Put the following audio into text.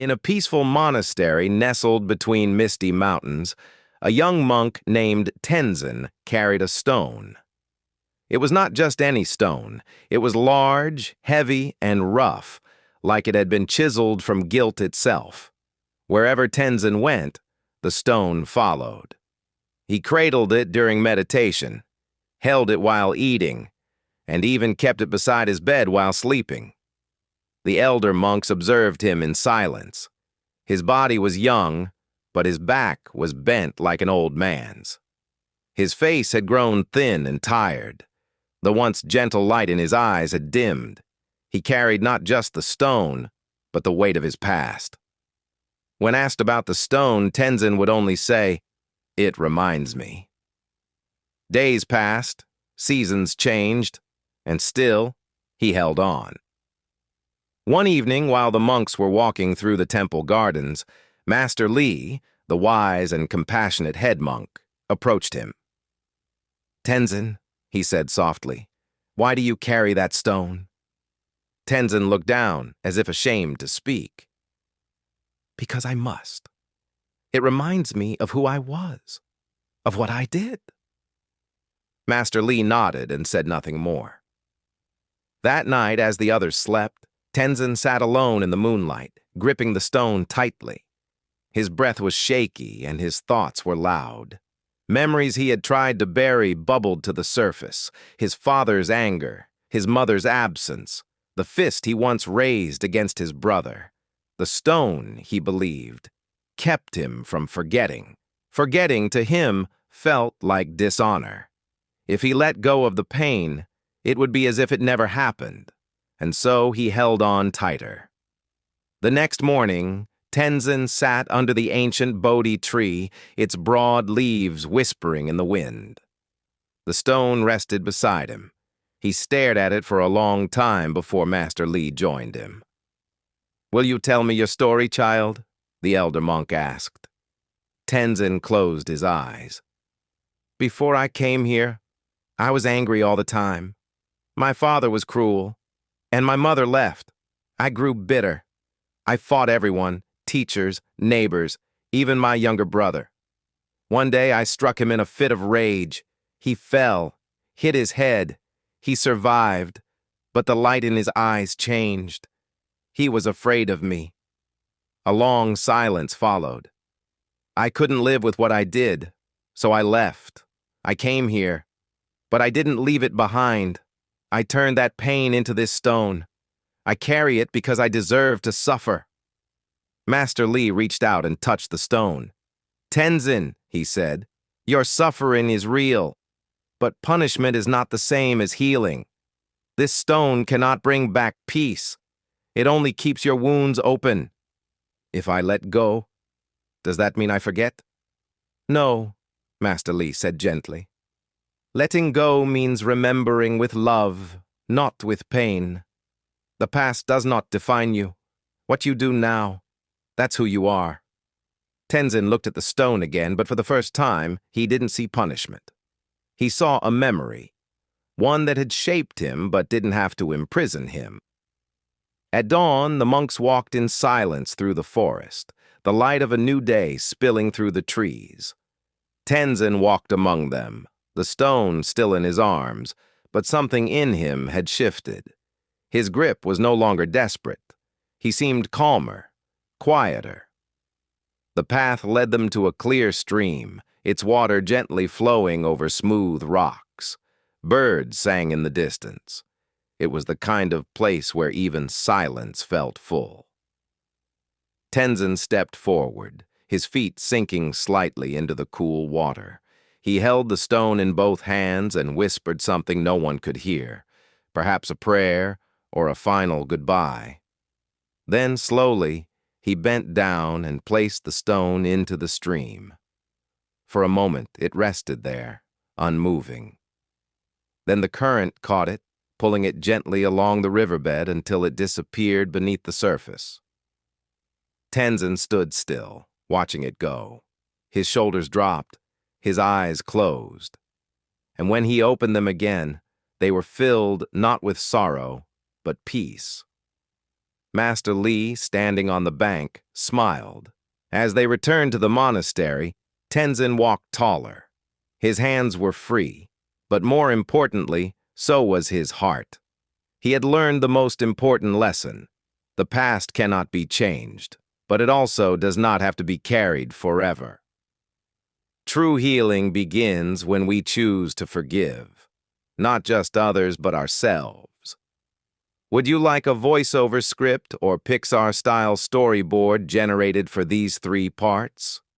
In a peaceful monastery nestled between misty mountains, a young monk named Tenzin carried a stone. It was not just any stone. It was large, heavy, and rough, like it had been chiseled from guilt itself. Wherever Tenzin went, the stone followed. He cradled it during meditation, held it while eating, and even kept it beside his bed while sleeping. The elder monks observed him in silence. His body was young, but his back was bent like an old man's. His face had grown thin and tired. The once gentle light in his eyes had dimmed. He carried not just the stone, but the weight of his past. When asked about the stone, Tenzin would only say, "It reminds me." Days passed, seasons changed, and still he held on. One evening, while the monks were walking through the temple gardens, Master Li, the wise and compassionate head monk, approached him. "Tenzin," he said softly, "why do you carry that stone?" Tenzin looked down, as if ashamed to speak. "Because I must. It reminds me of who I was, of what I did." Master Li nodded and said nothing more. That night, as the others slept, Tenzin sat alone in the moonlight, gripping the stone tightly. His breath was shaky and his thoughts were loud. Memories he had tried to bury bubbled to the surface: his father's anger, his mother's absence, the fist he once raised against his brother. The stone, he believed, kept him from forgetting. Forgetting to him felt like dishonor. If he let go of the pain, it would be as if it never happened, and so he held on tighter. The next morning, Tenzin sat under the ancient Bodhi tree, its broad leaves whispering in the wind. The stone rested beside him. He stared at it for a long time before Master Li joined him. "Will you tell me your story, child?" the elder monk asked. Tenzin closed his eyes. "Before I came here, I was angry all the time. My father was cruel, and my mother left. I grew bitter. I fought everyone, teachers, neighbors, even my younger brother. One day I struck him in a fit of rage. He fell, hit his head. He survived, but the light in his eyes changed. He was afraid of me." A long silence followed. "I couldn't live with what I did, so I left. I came here, but I didn't leave it behind. I turned that pain into this stone. I carry it because I deserve to suffer." Master Li reached out and touched the stone. "Tenzin," he said, "your suffering is real, but punishment is not the same as healing. This stone cannot bring back peace. It only keeps your wounds open. If I let go, does that mean I forget?" "No," Master Li said gently. "Letting go means remembering with love, not with pain. The past does not define you. What you do now, that's who you are." Tenzin looked at the stone again, but for the first time, he didn't see punishment. He saw a memory, one that had shaped him but didn't have to imprison him. At dawn, the monks walked in silence through the forest, the light of a new day spilling through the trees. Tenzin walked among them, the stone still in his arms, but something in him had shifted. His grip was no longer desperate. He seemed calmer, quieter. The path led them to a clear stream, its water gently flowing over smooth rocks. Birds sang in the distance. It was the kind of place where even silence felt full. Tenzin stepped forward, his feet sinking slightly into the cool water. He held the stone in both hands and whispered something no one could hear, perhaps a prayer or a final goodbye. Then, slowly, he bent down and placed the stone into the stream. For a moment, it rested there, unmoving. Then the current caught it, pulling it gently along the riverbed until it disappeared beneath the surface. Tenzin stood still, watching it go. His shoulders dropped, his eyes closed. And when he opened them again, they were filled not with sorrow, but peace. Master Li, standing on the bank, smiled. As they returned to the monastery, Tenzin walked taller. His hands were free, but more importantly, so was his heart. He had learned the most important lesson. The past cannot be changed, but it also does not have to be carried forever. True healing begins when we choose to forgive, not just others but ourselves. Would you like a voiceover script or Pixar-style storyboard generated for these 3 parts?